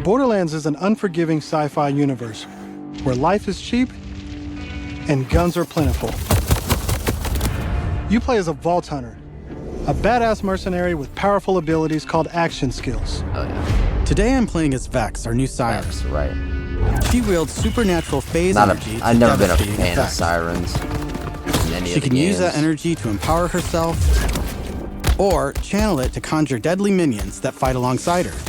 Borderlands is an unforgiving sci-fi universe where life is cheap and guns are plentiful. You play as a Vault Hunter, a badass mercenary with powerful abilities called action skills. Oh yeah. Today I'm playing as Vex, our new siren. Vex, right. She wields supernatural phase energy. I've never been a devastating fan of effects. sirens in any She of the can use games. that energy to empower herself, or channel it to conjure deadly minions that fight alongside her.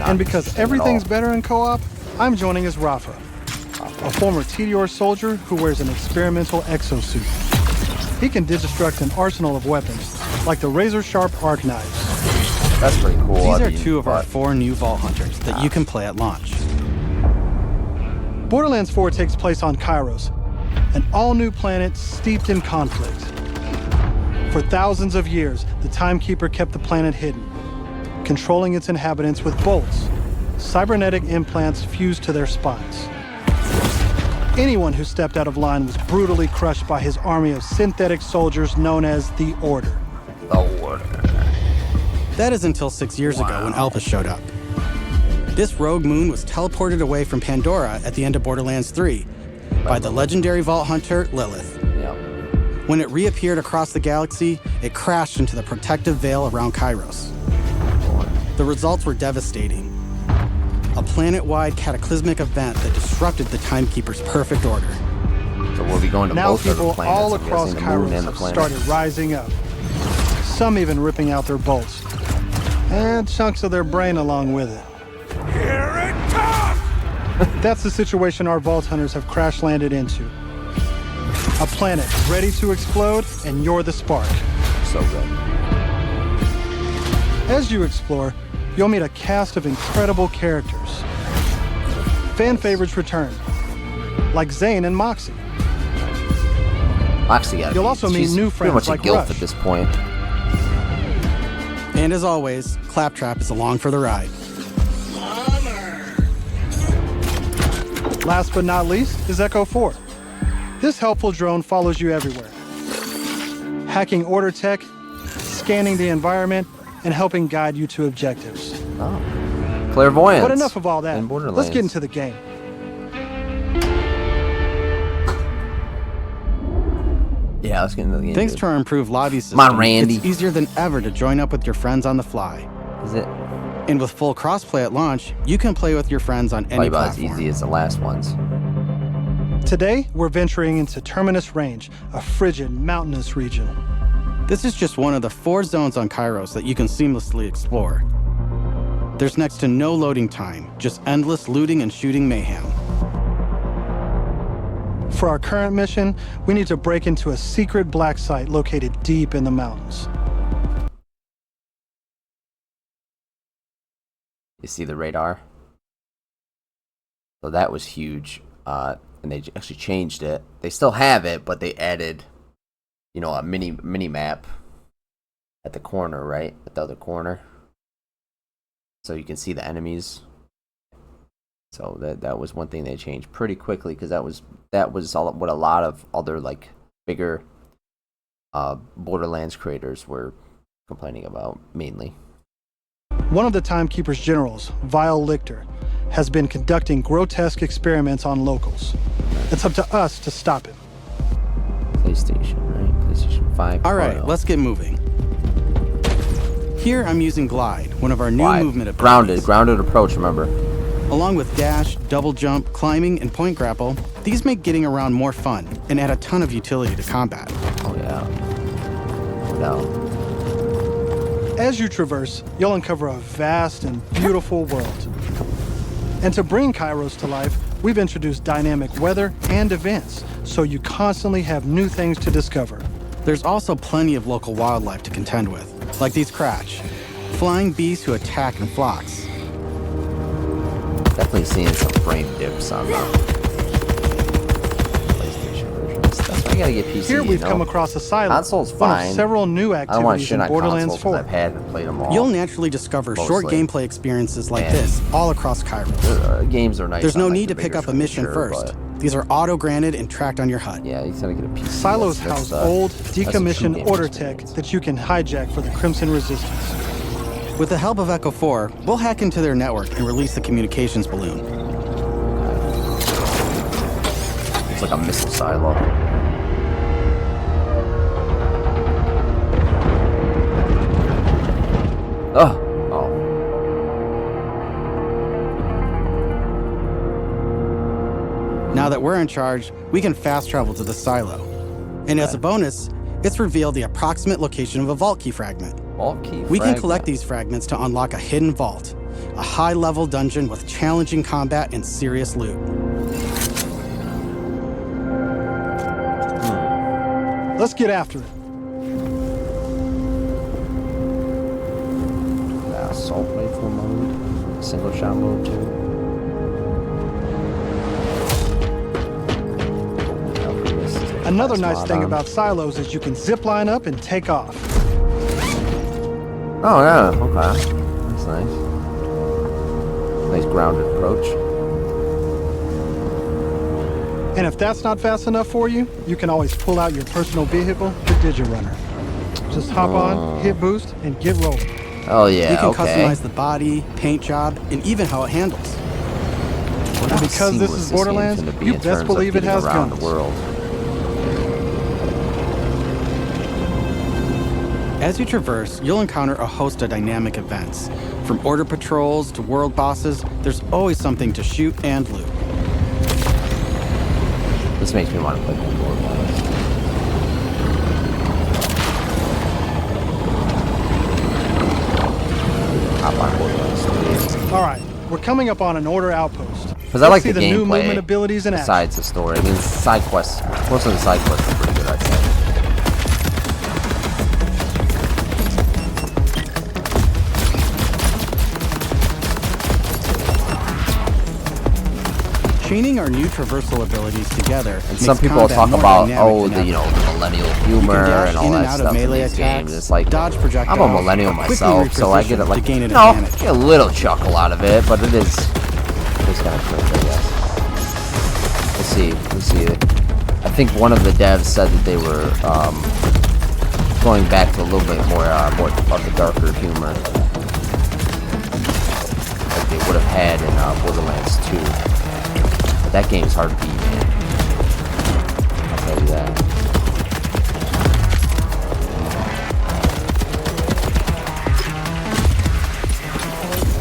And because everything's better in co-op, I'm joining as Rafa, a former TDR soldier who wears an experimental exosuit. He can destruct an arsenal of weapons, like the razor-sharp arc knives. That's pretty cool. These are two of our 4 new Vault Hunters that you can play at launch. Borderlands 4 takes place on Kairos, an all-new planet steeped in conflict. For thousands of years, the Timekeeper kept the planet hidden, controlling its inhabitants with bolts, cybernetic implants fused to their spines. Anyone who stepped out of line was brutally crushed by his army of synthetic soldiers known as the Order. The Order. That is until 6 years ago when Alpha showed up. This rogue moon was teleported away from Pandora at the end of Borderlands 3 by the legendary Vault Hunter, Lilith. Yep. When it reappeared across the galaxy, it crashed into the protective veil around Kairos. The results were devastating. A planet-wide cataclysmic event that disrupted the Timekeeper's perfect order. So we'll be going to Now both of the people planets. all I'm across guessing, the moon Kairos and the have planet. started rising up. Some even ripping out their bolts, and chunks of their brain along with it. Here it comes! That's the situation our Vault Hunters have crash-landed into. A planet ready to explode, and you're the spark. So good. As you explore, you'll meet a cast of incredible characters. Fan favorites return, like Zane and Moxie. Moxie gotta You'll be- also meet she's new pretty friends much like a gilf Rush. at this point. And as always, Claptrap is along for the ride. Last but not least is Echo 4. This helpful drone follows you everywhere, hacking Order tech, scanning the environment, and helping guide you to objectives. Oh. Clairvoyance. But enough of all that. in Borderlands. Let's get into the game. Yeah, let's get into the game. Thanks dude. to our improved lobby system, on, Randy. it's easier than ever to join up with your friends on the fly. Is it And with full crossplay at launch, you can play with your friends on any probably about as platform. easy as the last ones? Today, we're venturing into Terminus Range, a frigid, mountainous region. This is just one of the 4 zones on Kairos that you can seamlessly explore. There's next to no loading time, just endless looting and shooting mayhem. For our current mission, we need to break into a secret black site located deep in the mountains. You see the radar? So that was huge. And they actually changed it. They still have it, but they added, you know, a mini map at the corner, right? At the other corner. So you can see the enemies. So that was one thing they changed pretty quickly, because that was all what a lot of other like bigger Borderlands creators were complaining about mainly. One of the Timekeeper's generals, Vile Lichter, has been conducting grotesque experiments on locals. It's up to us to stop him. PlayStation, right? PlayStation 5. All right, let's get moving. Here I'm using Glide, one of our new movement abilities. Grounded approach, remember. Along with dash, double jump, climbing, and point grapple, these make getting around more fun and add a ton of utility to combat. Oh yeah. No. As you traverse, you'll uncover a vast and beautiful world. And to bring Kairos to life, we've introduced dynamic weather and events, so you constantly have new things to discover. There's also plenty of local wildlife to contend with, like these Cratch, flying beasts who attack in flocks. Definitely seeing some frame dips on the PlayStation versions. That's why you gotta get PC. Here we've you know? come across Asylum, Console's one of fine. several new I don't want activities shit in on Borderlands console 4. because I've had and played them all. You'll naturally discover short Mostly. gameplay experiences like And- this all across Kairos. Games are nice. There's on, no like, need the to pick bigger up a screen, mission sure, first. but These are auto-granted and tracked on your HUD. yeah, you gotta get a PC. Silos That's house old, a true decommissioned game Order experience. tech that you can hijack for the Crimson Resistance. With the help of Echo 4, we'll hack into their network and release the communications balloon. It's like a missile silo. Oh. Now that we're in charge, we can fast travel to the silo. And as a bonus, it's revealed the approximate location of a vault key fragment. Vault key We can fragment. collect these fragments to unlock a hidden vault, a high-level dungeon with challenging combat and serious loot. Let's get after it. Assault rifle mode, single shot mode too. Another nice thing about silos is you can zip line up and take off. Oh yeah, okay. That's nice. Nice grounded approach. And if that's not fast enough for you, you can always pull out your personal vehicle, the Digirunner. Just hop on, hit boost, and get rolling. Oh yeah, You can okay. customize the body, paint job, and even how it handles. Well, And because this is Borderlands, you best believe it has around guns. the world. As you traverse, you'll encounter a host of dynamic events. From order patrols to world bosses, there's always something to shoot and loot. This makes me want to play more Borderlands. Hop on Borderlands 3. All right, we're coming up on an order outpost. Because I like see the the new gameplay movement abilities in action. besides the story. I mean, side quests. Most of the side quests are pretty good, I'd say. Chaining our new traversal abilities together And makes some people combat talk more about, dynamic oh, than the, ever. you know, the millennial You humor can dash and all in and that out stuff of melee in these attacks, games. It's like, dodge projectiles, I'm a millennial or quickly myself, so I get it reposition like, to gain an no, advantage. get a little chuckle out of it, but it is kind of cringe, I guess. Let's see. I think one of the devs said that they were going back to a little bit more of the darker humor like they would have had in Borderlands 2. But that game's hard to beat, man. I'll tell you that.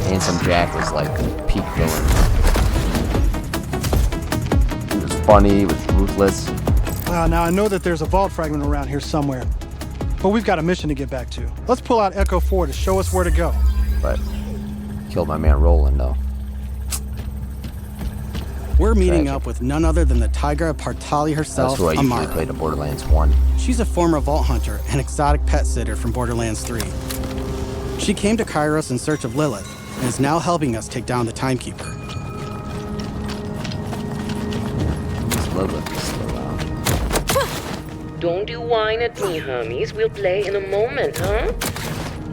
Handsome Jack was like peak villain. He was funny, he was ruthless. Now I know that there's a vault fragment around here somewhere, but we've got a mission to get back to. Let's pull out Echo 4 to show us where to go. But killed my man Roland though. We're meeting Tragic. up with none other than the Tigra Partali That's herself, who I usually Amara. played in Borderlands 1. She's a former vault hunter and exotic pet sitter from Borderlands 3. She came to Kairos in search of Lilith and is now helping us take down the Timekeeper. This Lilith is still out. Don't you whine at me, homies. We'll play in a moment, huh?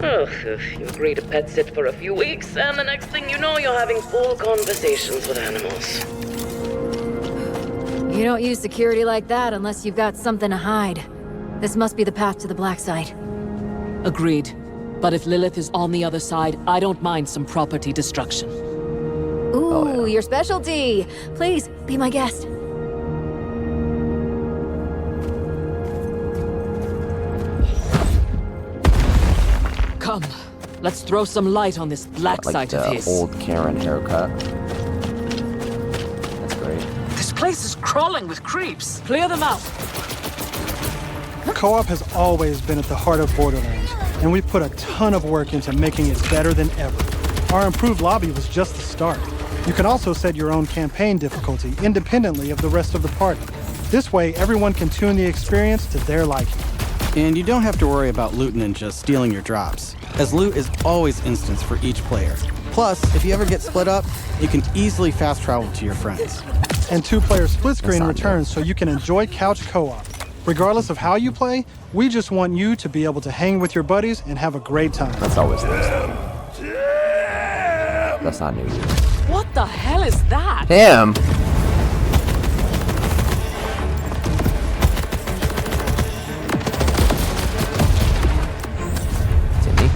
Ugh, you agree to pet sit for a few weeks, and the next thing you know, you're having full conversations with animals. You don't use security like that unless you've got something to hide. This must be the path to the black side. Agreed. But if Lilith is on the other side, I don't mind some property destruction. Ooh, your specialty! Please, be my guest. Come, let's throw some light on this black Like side of the his. old Karen haircut. That's great. This place is crawling with creeps. Clear them out. Co-op has always been at the heart of Borderlands, and we've put a ton of work into making it better than ever. Our improved lobby was just the start. You can also set your own campaign difficulty independently of the rest of the party. This way, everyone can tune the experience to their liking. And you don't have to worry about loot ninjas stealing your drops, as loot is always instanced for each player. Plus, if you ever get split up, you can easily fast travel to your friends. And two-player split screen not returns so you can enjoy couch co-op. Regardless of how you play, we just want you to be able to hang with your buddies and have a great time. That's always nice though. That's not new. What the hell is that? Him? Is it me?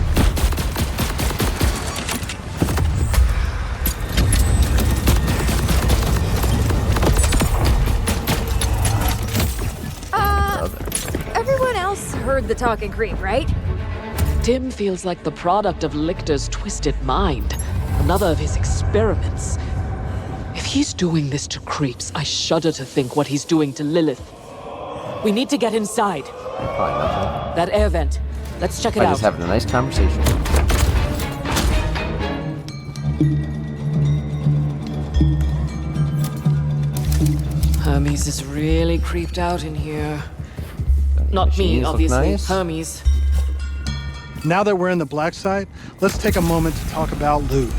the talking creep, right? Tim feels like the product of Lictor's twisted mind. Another of his experiments. If he's doing this to creeps, I shudder to think what he's doing to Lilith. We need to get inside. Probably nothing. That air vent. Let's check it Probably out. just having a nice conversation. Hermes is really creeped out in here. Not Machines me, look obviously. nice. Hermes. Now that we're in the black site, let's take a moment to talk about loot.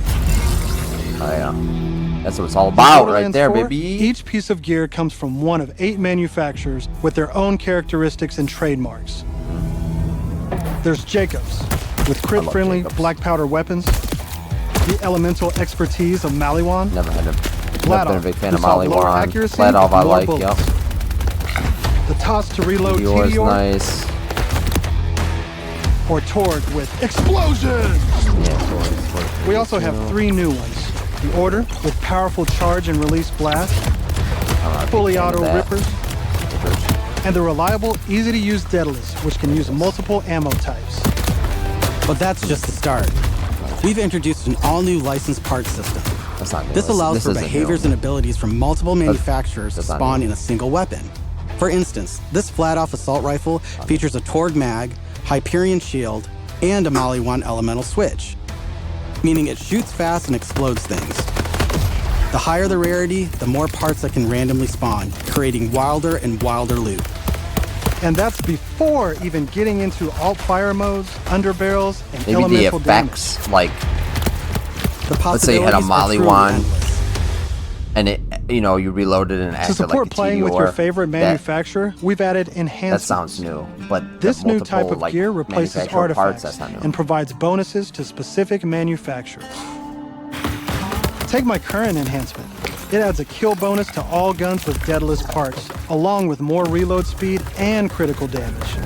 Oh yeah. That's what it's all about right Borderlands there, 4, baby. Each piece of gear comes from one of 8 manufacturers with their own characteristics and trademarks. There's Jacobs, with crit-friendly Jacobs. black powder weapons, the elemental expertise of Maliwan, Never been a big fan of who saw lower Maliwan. accuracy, Flat off I more like, bullets. yep. the Tots to reload Yours Tedior, nice. or Torg with explosion! Yeah, Torg. We also have 3 new ones. The Order, with powerful charge and release blast, fully auto rippers, and the reliable, easy-to-use Daedalus, which can use multiple ammo types. But that's just the start. We've introduced an all-new licensed parts system. That's not new. This allows for isn't behaviors new. and abilities from multiple manufacturers to that's not spawn new. in a single weapon. For instance, this flat-off assault rifle features a Torg mag, Hyperion shield, and a Maliwan elemental switch, meaning it shoots fast and explodes things. The higher the rarity, the more parts that can randomly spawn, creating wilder and wilder loot. And that's before even getting into alt-fire modes, underbarrels, and Maybe the elemental effects, damage. like, The let's say you had a possibilities are truly Maliwan, endless. and it, you know, you reloaded and To acted support like a playing with your Tedior, favorite manufacturer, we've added That enhancements. sounds new, but This the new multiple, type of like, gear replaces manufacturer artifacts parts, that's not new. and provides bonuses to specific manufacturers. Take my current enhancement. It adds a kill bonus to all guns with Daedalus parts, along with more reload speed and critical damage.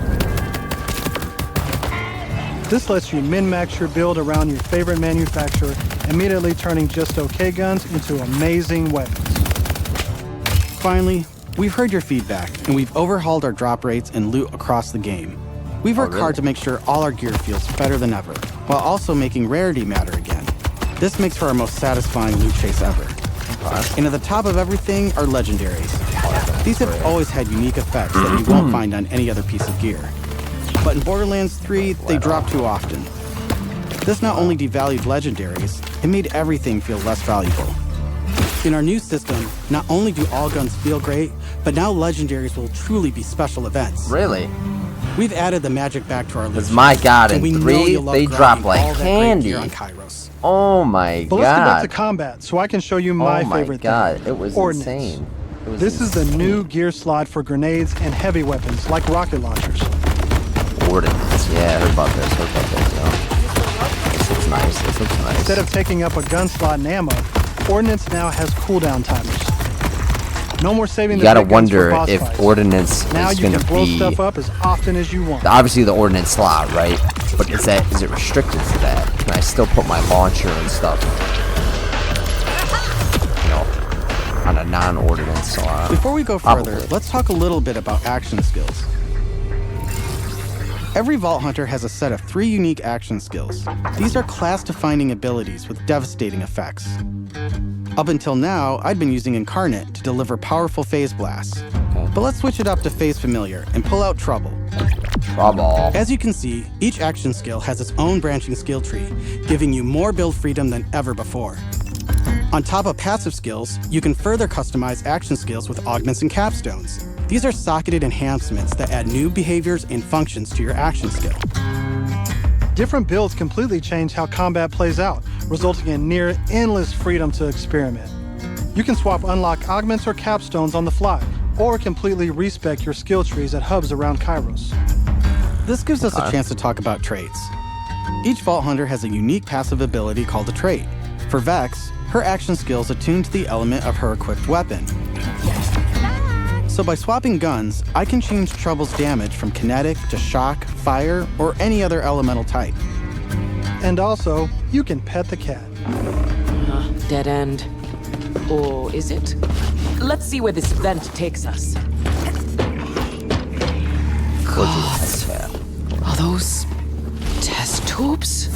This lets you min-max your build around your favorite manufacturer, immediately turning just okay guns into amazing weapons. Finally, we've heard your feedback, and we've overhauled our drop rates and loot across the game. We've worked hard to make sure all our gear feels better than ever, while also making rarity matter again. This makes for our most satisfying loot chase ever. And at the top of everything are legendaries. These have always had unique effects that you won't find on any other piece of gear. But in Borderlands 3, they drop too often. This not only devalued legendaries, it made everything feel less valuable. In our new system, not only do all guns feel great, but now legendaries will truly be special events. Really? We've added the magic back to our loot. Because my god, and we in know 3, you'll love they grinding drop like all that great candy. gear on Kairos. Oh my But let's get back to god. combat so I can show you my Oh my favorite god, thing. it was Ordnance. insane. It was This is the insane. new gear slot for grenades and heavy weapons like rocket launchers. Ordnance. Yeah, I heard about this. This looks nice. This looks nice. Instead of taking up a gun slot and ammo, Ordnance now has cooldown timers. No more saving You the gotta big guns for wonder boss if fights. Ordnance Now is you gonna can blow be stuff up as often as you want. obviously the Ordnance slot, right? But is it restricted to that? Can I still put my launcher and stuff? You know, on a non-Ordnance slot. Before we go further, Probably. let's talk a little bit about action skills. Every Vault Hunter has a set of 3 unique action skills. These are class-defining abilities with devastating effects. Up until now, I'd been using Incarnate to deliver powerful phase blasts. But let's switch it up to Phase Familiar and pull out Trouble. Trouble. As you can see, each action skill has its own branching skill tree, giving you more build freedom than ever before. On top of passive skills, you can further customize action skills with augments and capstones. These are socketed enhancements that add new behaviors and functions to your action skill. Different builds completely change how combat plays out, resulting in near endless freedom to experiment. You can swap unlock augments or capstones on the fly, or completely respec your skill trees at hubs around Kairos. This gives us a chance to talk about traits. Each Vault Hunter has a unique passive ability called a trait. For Vex, her action skills attune to the element of her equipped weapon. So by swapping guns, I can change Trouble's damage from kinetic to shock, fire, or any other elemental type. And also, you can pet the cat. Dead end. Or is it? Let's see where this vent takes us. those test tubes?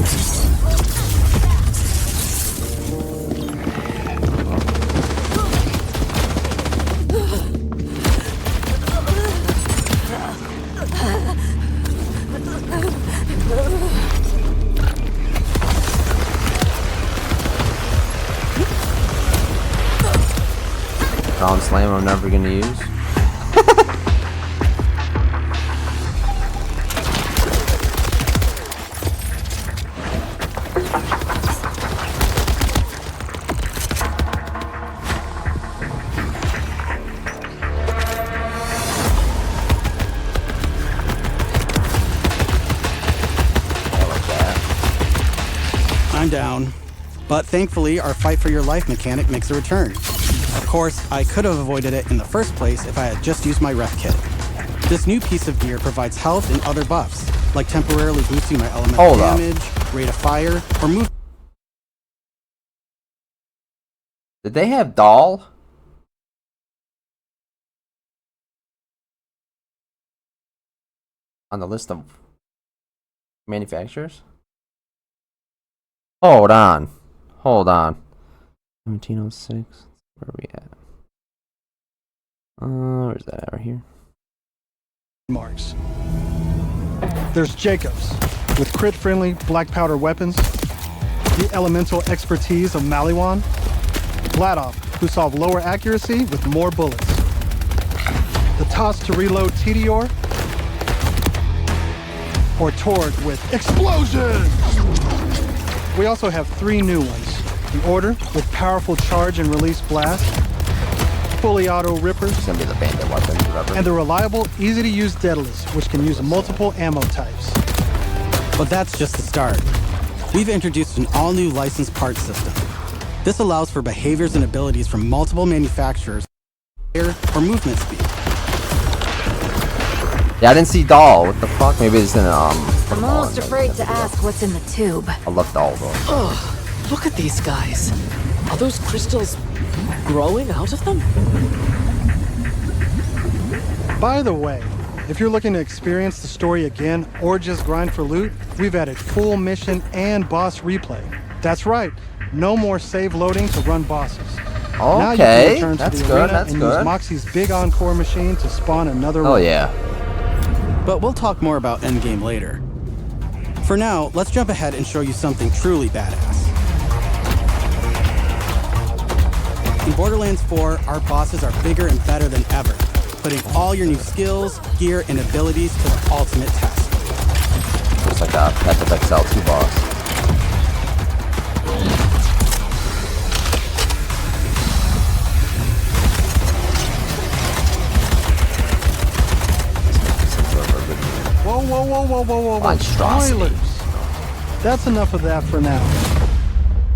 Ground slam I'm never gonna use. I'm down. But thankfully, our fight for your life mechanic makes a return. Of course, I could have avoided it in the first place if I had just used my ref kit. This new piece of gear provides health and other buffs, like temporarily boosting my elemental damage, rate of fire, or move. Did they have doll? On the list of manufacturers? Hold on. Hold on. 1706. Where are we at? Where's that at right here? Marks. There's Jacobs, with crit-friendly black powder weapons, the elemental expertise of Maliwan, Vladov, who solved lower accuracy with more bullets, the toss to reload Tedior, or Torg with explosions! We also have 3 new ones. The Order with powerful charge and release blast, fully auto rippers, It's gonna be the bandit weapon, whatever. and the reliable, easy-to-use Daedalus, which can use multiple ammo types. But that's just the start. We've introduced an all-new licensed parts system. This allows for behaviors and abilities from multiple manufacturers, air, or movement speed. Yeah, I didn't see doll. What the fuck? Maybe it's in I'm almost afraid to ask what's in the tube. I love doll though. Oh, look at these guys. Are those crystals growing out of them? By the way, if you're looking to experience the story again or just grind for loot, we've added full mission and boss replay. That's right, no more save loading to run bosses. Now you can Okay, return to that's the good. arena That's and good. use Moxie's big encore machine to spawn another Oh run. yeah. But we'll talk more about endgame later. For now, let's jump ahead and show you something truly badass. In Borderlands 4, our bosses are bigger and better than ever, putting all your new skills, gear, and abilities to the ultimate test. Looks like a Path of Exile 2 boss. Whoa, whoa, whoa, whoa, whoa, whoa, whoa. Monstrosity. Spoilers. That's enough of that for now.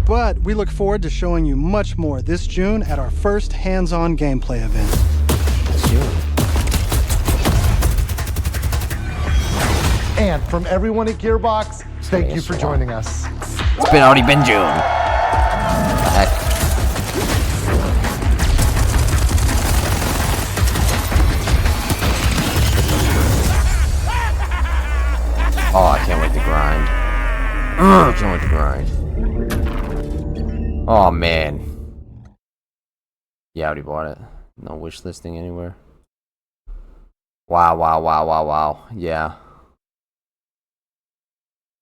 But we look forward to showing you much more this June at our first hands-on gameplay event. And from everyone at Gearbox, thank you for joining us. It's already been June. Heck. Oh, I can't wait to grind. I can't wait to grind. Oh man. Yeah, I already bought it. No wish listing anywhere. Wow, wow, wow, wow, wow. Yeah.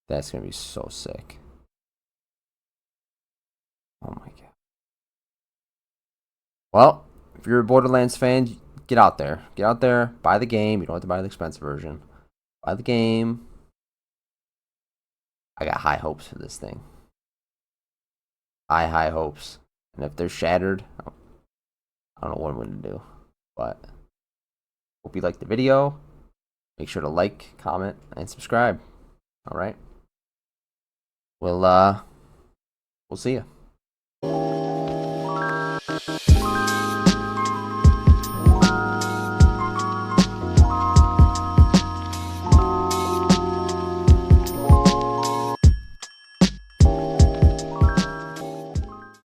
That's gonna be so sick. Oh my god. Well, if you're a Borderlands fan, get out there. Get out there, buy the game. You don't have to buy the expensive version. Buy the game. I got high hopes for this thing. High hopes. And if they're shattered, I don't know what I'm going to do. But hope you liked the video. Make sure to like, comment, and subscribe. Alright? We'll see ya.